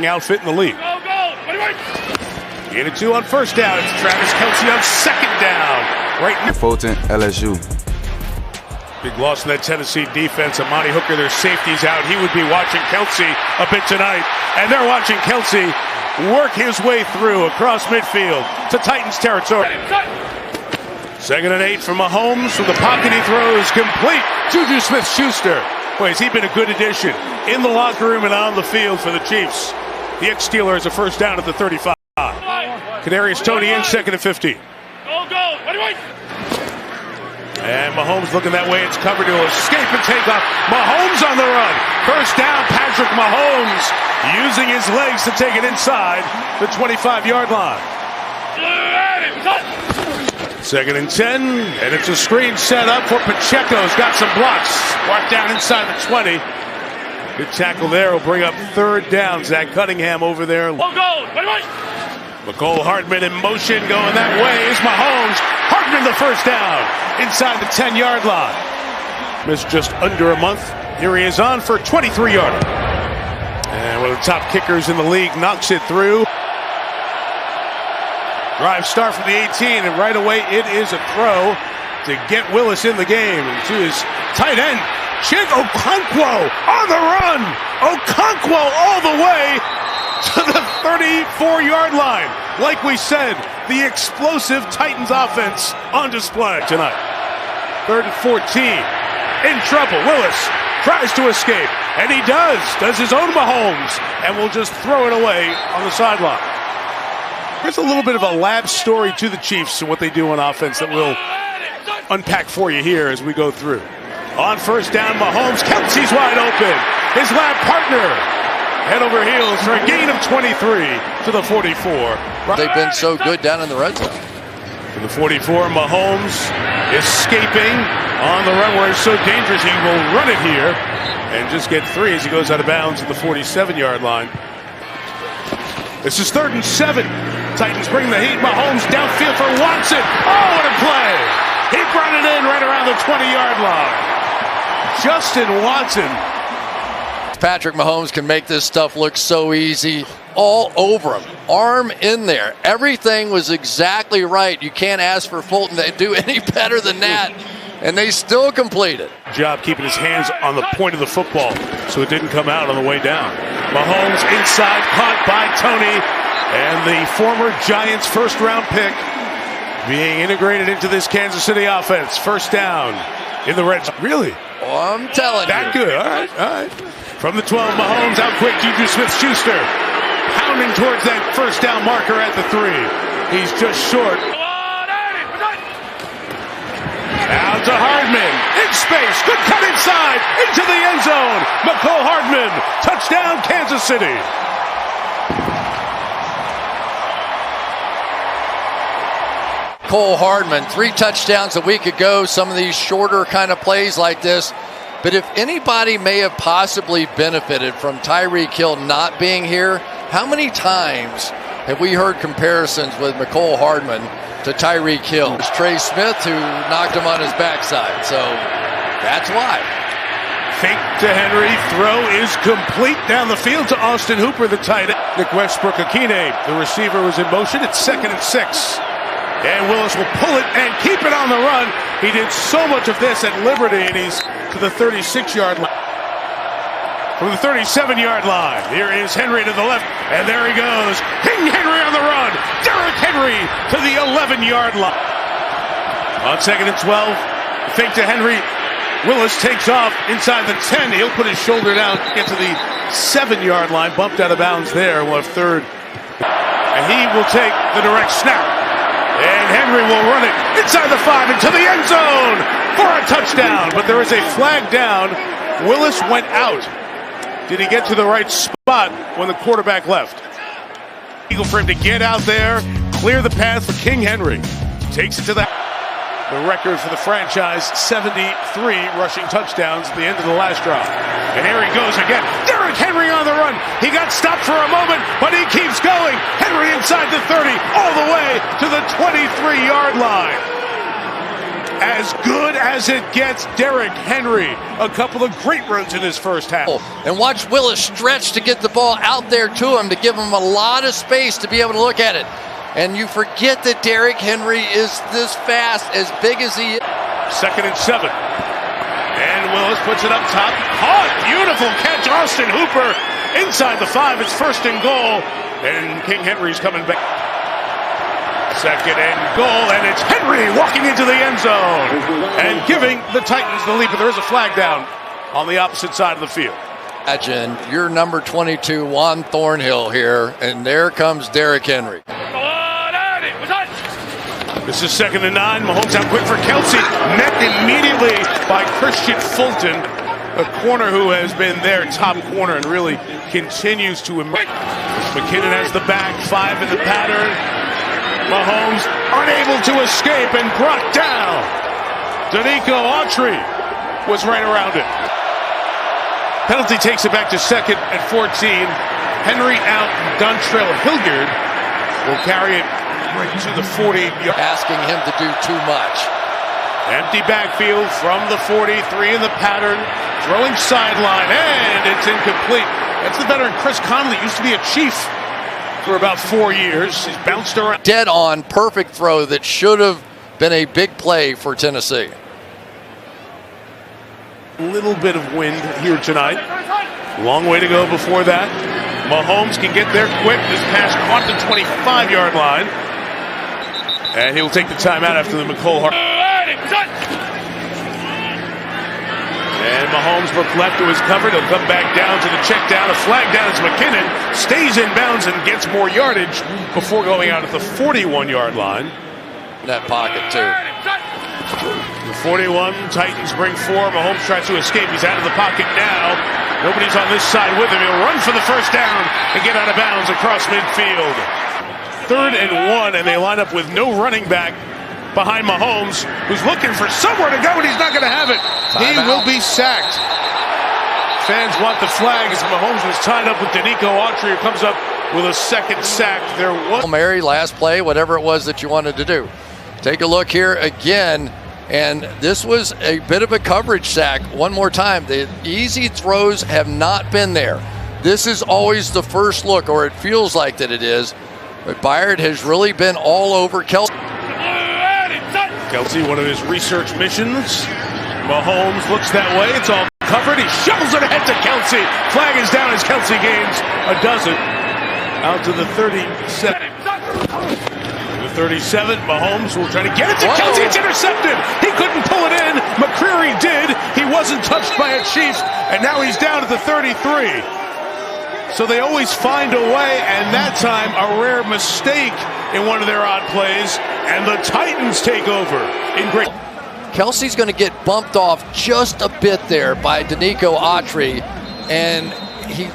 outfit in the league. Get it 2 on first down. It's Travis Kelce on second down. Right in Fulton, LSU. Big loss in that Tennessee defense. Amani Hooker, their safety's out. He would be watching Kelce a bit tonight. And they're watching Kelce work his way through across midfield to Titans territory. 2nd and 8 from Mahomes. From the pocket he throws complete. Juju Smith-Schuster. Boy, has he been a good addition in the locker room and on the field for the Chiefs. The ex-Steeler has a first down at the 35. Kadarius Toney in 2nd and 15. And Mahomes looking that way. It's covered. He'll escape and take off. Mahomes on the run. First down, Patrick Mahomes using his legs to take it inside the 25-yard line. 2nd and 10, and it's a screen set up for Pacheco's got some blocks. Walk down inside the 20. Good tackle there will bring up 3rd down. Zach Cunningham over there. Mecole Hardman in motion going that way is Mahomes. Hardman the first down inside the 10-yard line. Missed just under a month. Here he is on for a 23-yarder. And one of the top kickers in the league knocks it through. Drive start from the 18, and right away it is a throw to get Willis in the game. And to his tight end, Chig Okonkwo on the run. Okonkwo all the way to the 34-yard line. Like we said, the explosive Titans offense on display tonight. 3rd and 14. In trouble. Willis tries to escape, and he does his own Mahomes, and will just throw it away on the sideline. There's a little bit of a lab story to the Chiefs and what they do on offense that we'll unpack for you here as we go through. On first down, Mahomes, Kelce's wide open. His lab partner, head over heels for a gain of 23 to the 44. They've been so good down in the red zone. To the 44, Mahomes escaping on the run where it's so dangerous. He will run it here and just get 3 as he goes out of bounds at the 47-yard line. This is 3rd and 7. Titans bring the heat. Mahomes downfield for Watson. Oh, what a play! He brought it in right around the 20-yard line. Justin Watson. Patrick Mahomes can make this stuff look so easy. All over him. Arm in there. Everything was exactly right. You can't ask for Fulton to do any better than that. And they still complete it. Job keeping his hands on the point of the football so it didn't come out on the way down. Mahomes inside, caught by Toney, and the former Giants first-round pick being integrated into this Kansas City offense. First down in the red zone. Really? Oh, I'm telling you. That good. All right. From the 12, Mahomes out quick. Juju Smith-Schuster pounding towards that first down marker at the 3. He's just short. Out to Hardman, in space, good cut inside, into the end zone. Mecole Hardman, touchdown Kansas City. Mecole Hardman, 3 touchdowns a week ago, some of these shorter kind of plays like this. But if anybody may have possibly benefited from Tyreek Hill not being here, how many times have we heard comparisons with Mecole Hardman to Tyreek Hill? It's Trey Smith who knocked him on his backside, so that's why. Fake to Henry, throw is complete down the field to Austin Hooper, the tight end. Nick Westbrook-Akine, the receiver, was in motion. It's 2nd and 6. And Willis will pull it and keep it on the run. He did so much of this at Liberty, and he's to the 36-yard line. From the 37-yard line, here is Henry to the left, and there he goes. King Henry on the run. Derrick Henry to the 11-yard line. On 2nd and 12, fake to Henry. Willis takes off inside the 10. He'll put his shoulder down, get to the 7-yard line, bumped out of bounds there. We'll have 3rd. And he will take the direct snap. And Henry will run it inside the 5 into the end zone for a touchdown. But there is a flag down. Willis went out. Did he get to the right spot when the quarterback left? Eagle for him to get out there, clear the path for King Henry. Takes it to the record for the franchise, 73 rushing touchdowns at the end of the last drive. And here he goes again. Derrick Henry on the run. He got stopped for a moment, but he keeps going. Henry inside the 30, all the way to the 23-yard line. as good as it gets. Derrick Henry, a couple of great runs in his first half. And watch Willis stretch to get the ball out there to him, to give him a lot of space to be able to look at it. And you forget that Derrick Henry is this fast, as big as he is. 2nd and 7. And Willis puts it up top. Caught! Beautiful catch, Austin Hooper. Inside the 5, it's 1st and goal. And King Henry's coming back. 2nd and goal, and it's Henry walking into the end zone and giving the Titans the lead. But there is a flag down on the opposite side of the field. Imagine your number 22, Juan Thornhill here, and there comes Derrick Henry. This is 2nd and 9. Mahomes out quick for Kelsey. Met immediately by Christian Fulton, a corner who has been their top corner and really continues to emerge. McKinnon has the back, 5 in the pattern. Mahomes unable to escape and brought down. Danico Autry was right around it. Penalty takes it back to 2nd and 14. Henry out. Dontrell Hilliard will carry it right to the 40. Asking him to do too much. Empty backfield from the 43 in the pattern. Throwing sideline, and it's incomplete. That's the veteran Chris Conley, used to be a Chief for about 4 years. He's bounced around. Dead on, perfect throw that should have been a big play for Tennessee. A little bit of wind here tonight. Long way to go before that. Mahomes can get there quick. This pass caught the 25-yard line. And he'll take the timeout after the McCole Hart. And Mahomes looked left to his cover. He'll come back down to the check down. A flag down as McKinnon stays in bounds and gets more yardage before going out at the 41-yard line. That pocket, too. The 41, Titans bring 4. Mahomes tries to escape. He's out of the pocket now. Nobody's on this side with him. He'll run for the first down and get out of bounds across midfield. 3rd and 1, and they line up with no running back behind Mahomes, who's looking for somewhere to go, and he's not going to have it. He will be sacked. Fans want the flag as Mahomes was tied up with Danico Autry, who comes up with a 2nd sack. There was Mary, last play, whatever it was that you wanted to do. Take a look here again, and this was a bit of a coverage sack. One more time, the easy throws have not been there. This is always the first look, or it feels like that it is. But Byard has really been all over Kelsey. Kelsey, one of his research missions. Mahomes looks that way. It's all covered. He shovels it ahead to Kelsey. Flag is down as Kelsey gains a dozen. Out to the 37. The 37. Mahomes will try to get it to Kelsey. It's intercepted. He couldn't pull it in. McCreary did. He wasn't touched by a Chief. And now he's down at the 33. So they always find a way, and that time a rare mistake in one of their odd plays, and the Titans take over in great. Kelsey's going to get bumped off just a bit there by Danico Autry, and he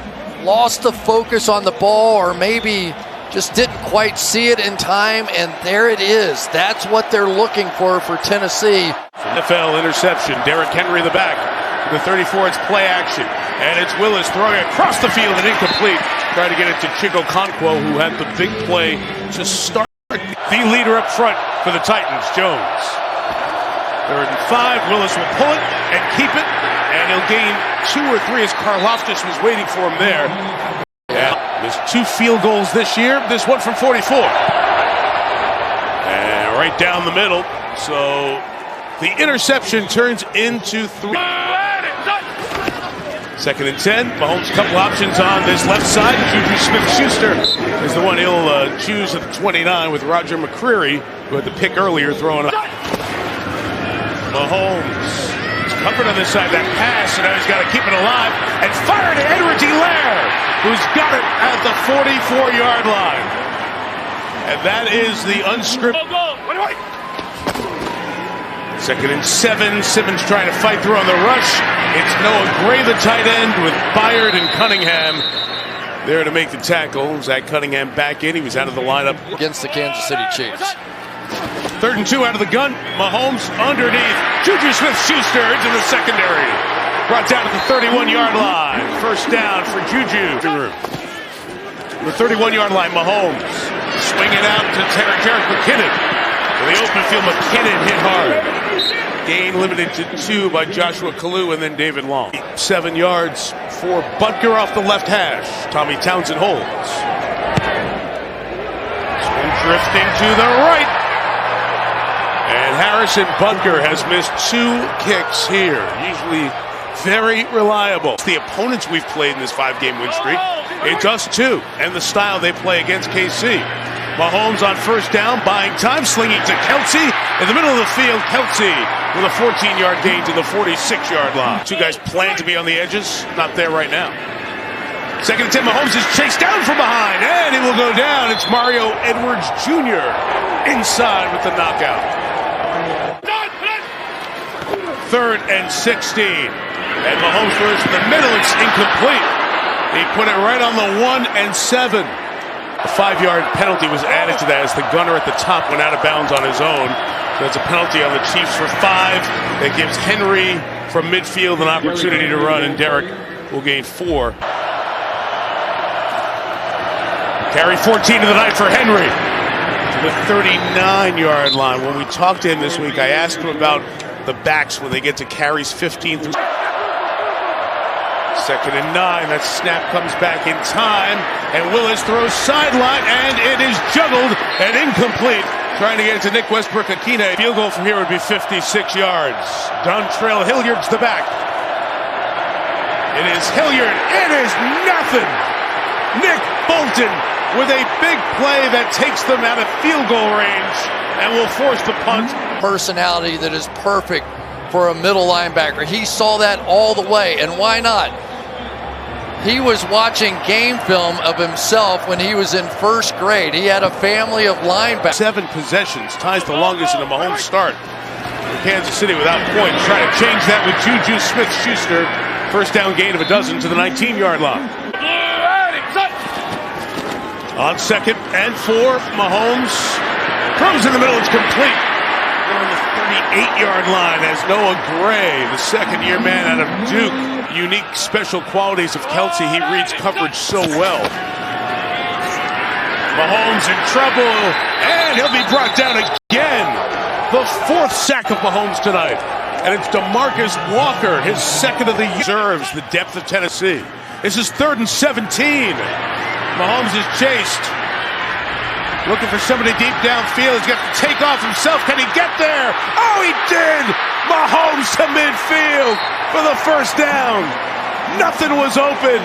lost the focus on the ball, or maybe just didn't quite see it in time, and there it is. That's what they're looking for Tennessee. NFL interception. Derrick Henry in the back. The 34, it's play action. And it's Willis throwing across the field and incomplete. Trying to get it to Chico Conquo, who had the big play to start the leader up front for the Titans, Jones. 3rd and 5. Willis will pull it and keep it. And he'll gain 2 or 3 as Karlaftis was waiting for him there. Yeah, there's 2 field goals this year. This one from 44. And right down the middle. So the interception turns into 3. 2nd and 10. Mahomes a couple options on this left side. Juju Smith-Schuster is the one he'll choose at the 29 with Roger McCreary, who had the pick earlier, throwing up. Mahomes is covered on this side. That pass, and now he's got to keep it alive and fire to Edwards Hilaire, who's got it at the 44-yard line. And that is the unscripted. 2nd and 7. Simmons trying to fight through on the rush. It's Noah Gray, the tight end, with Byard and Cunningham there to make the tackle. Zach Cunningham back in. He was out of the lineup Against the Kansas City Chiefs. 3rd and 2 out of the gun. Mahomes underneath. Juju Smith-Schuster into the secondary. Brought down at the 31-yard line. First down for Juju. The 31-yard line, Mahomes swinging out to Derrick McKinnon. In the open field, McKinnon hit hard. Gain limited to 2 by Joshua Kalu and then David Long. 7 yards for Butker off the left hash. Tommy Townsend holds. Swing drifting to the right. And Harrison Butker has missed 2 kicks here. Usually very reliable. It's the opponents we've played in this 5-game win streak. It does too. And the style they play against KC. Mahomes on first down, buying time, slinging to Kelsey. In the middle of the field, Kelsey with a 14-yard gain to the 46-yard line. 2 guys plan to be on the edges, not there right now. Second and 10, Mahomes is chased down from behind, and he will go down. It's Mario Edwards Jr. inside with the knockout. 3rd and 16. And Mahomes throws in the middle, it's incomplete. He put it right on the 1 and 7. A 5-yard penalty was added to that as the gunner at the top went out of bounds on his own. So it's a penalty on the Chiefs for 5. That gives Henry from midfield an opportunity to run, and Derek will gain 4. Carry 14 to the night for Henry to the 39-yard line. When we talked to him this week, I asked him about the backs when they get to carries 15 through. 2nd and 9. That snap comes back in time, and Willis throws sideline, and it is juggled and incomplete. Trying to get it to Nick Westbrook-Akine. Field goal from here would be 56 yards. Dontrell Hilliard's the back. It is Hilliard. It is nothing. Nick Bolton with a big play that takes them out of field goal range and will force the punt. Personality that is perfect for a middle linebacker. He saw that all the way, and why not? He was watching game film of himself when he was in 1st grade. He had a family of linebackers. 7 possessions, ties the longest in a Mahomes start for Kansas City without points. Trying to change that with Juju Smith-Schuster. First down gain of a dozen to the 19-yard line. On 2nd and 4, Mahomes throws in the middle. It's complete. On the 38-yard line as Noah Gray, the second-year man out of Duke. Unique special qualities of Kelsey. He reads coverage so well. Mahomes in trouble, and he'll be brought down again. The 4th sack of Mahomes tonight. And it's DeMarcus Walker, his 2nd of the year. Observes the depth of Tennessee. This is 3rd and 17. Mahomes is chased. Looking for somebody deep downfield. He's got to take off himself. Can he get there? Oh, he did! Mahomes to midfield for the first down. Nothing was open,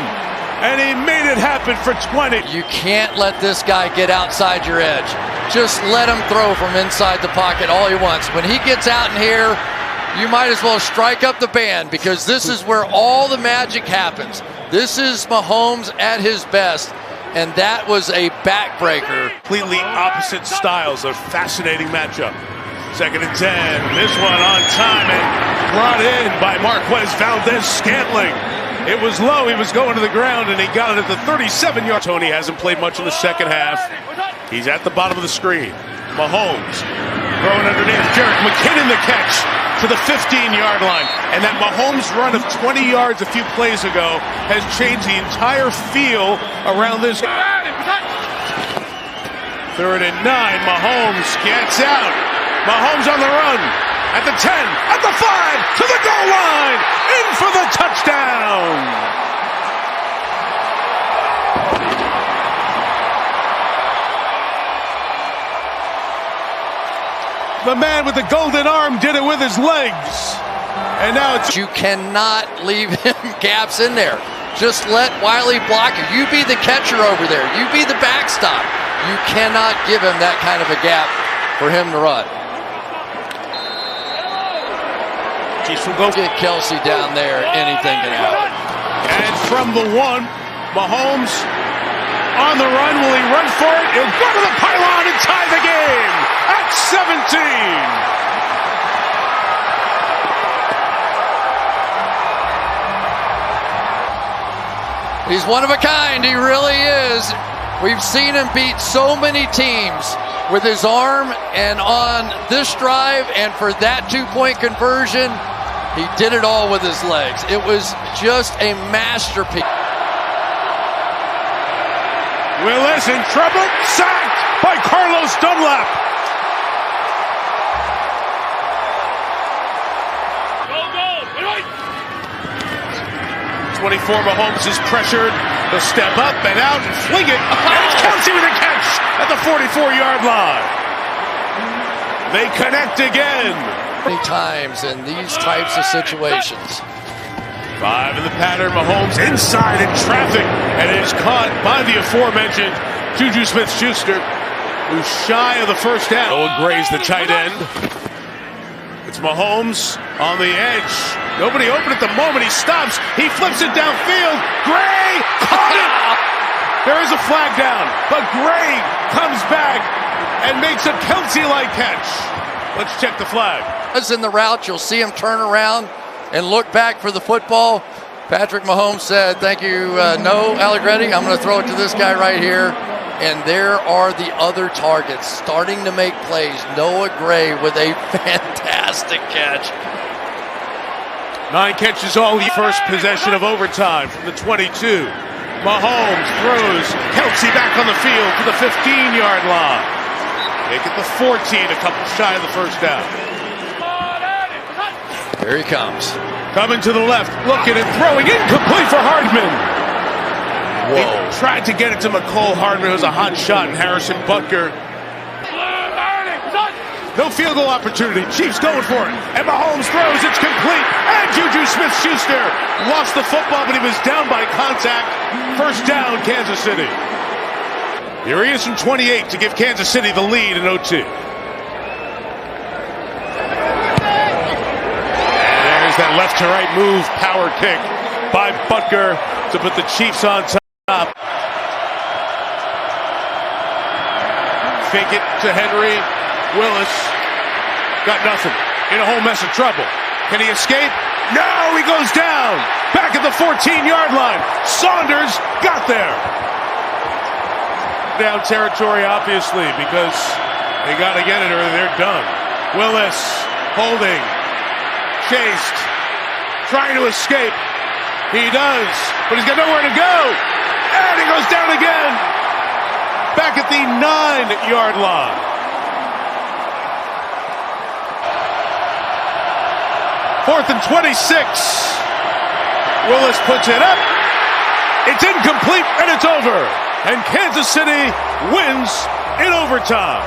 and he made it happen for 20. You can't let this guy get outside your edge. Just let him throw from inside the pocket all he wants. When he gets out in here, you might as well strike up the band, because this is where all the magic happens. This is Mahomes at his best. And that was a backbreaker. Completely opposite styles, a fascinating matchup. 2nd and 10. This one on time and brought in by Marquez Valdez-Scantling. It was low. He was going to the ground, and he got it at the 37-yard. Tony hasn't played much in the second half. He's at the bottom of the screen. Mahomes throwing underneath. Jerick McKinnon the catch to the 15-yard line. And that Mahomes run of 20 yards a few plays ago has changed the entire feel around this. 3rd and 9. Mahomes gets out. Mahomes on the run. At the 10. At the 5. To the goal line. In for the touchdown. The man with the golden arm did it with his legs. And now it's... You cannot leave him gaps in there. Just let Wiley block you. You be the catcher over there. You be the backstop. You cannot give him that kind of a gap for him to run. Get Kelsey down there. Anything can happen. And from the 1, Mahomes on the run. Will he run for it? He'll go to the pylon and tie the game at 17. He's one of a kind. He really is. We've seen him beat so many teams with his arm, and on this drive and for that 2-point conversion, he did it all with his legs. It was just a masterpiece. Willis in trouble, sacked by Carlos Dunlap. 24, Mahomes is pressured. He'll step up and out and fling it. And it's Kelsey with a catch at the 44-yard line. They connect again. Many times in these types of situations. 5 in the pattern. Mahomes inside in traffic and is caught by the aforementioned Juju Smith-Schuster, who's shy of the first down. Owen Gray's the tight end. It's Mahomes on the edge. Nobody open at the moment. He stops. He flips it downfield. Gray caught it. There is a flag down, but Gray comes back and makes a Kelsey-like catch. Let's check the flag. As in the route, you'll see him turn around and look back for the football. Patrick Mahomes said, "Thank you, no, Allegretti. I'm going to throw it to this guy right here." And there are the other targets starting to make plays. Noah Gray with a fantastic catch. 9 catches all. The first possession of overtime from the 22. Mahomes throws. Kelsey back on the field to the 15-yard line. Make it the 14, a couple shy of the first down. Here he comes. Coming to the left, looking and throwing, incomplete for Hardman. Whoa. He tried to get it to McCole Hardman. It was a hot shot, and Harrison Butker. No field goal opportunity. Chiefs going for it. And Mahomes throws. It's complete. And Juju Smith-Schuster lost the football, but he was down by contact. First down, Kansas City. Here he is from 28 to give Kansas City the lead in OT. And there's that left to right move, power kick by Butker to put the Chiefs on top. Fake it to Henry. Willis got nothing. In a whole mess of trouble. Can he escape? No, he goes down. Back at the 14-yard line. Saunders got there. Down territory, obviously, because they got to get it or they're done. Willis holding. Chased. Trying to escape. He does, but he's got nowhere to go. And he goes down again. Back at the 9-yard line. Fourth and 26. Willis puts it up. It's incomplete and it's over. And Kansas City wins in overtime.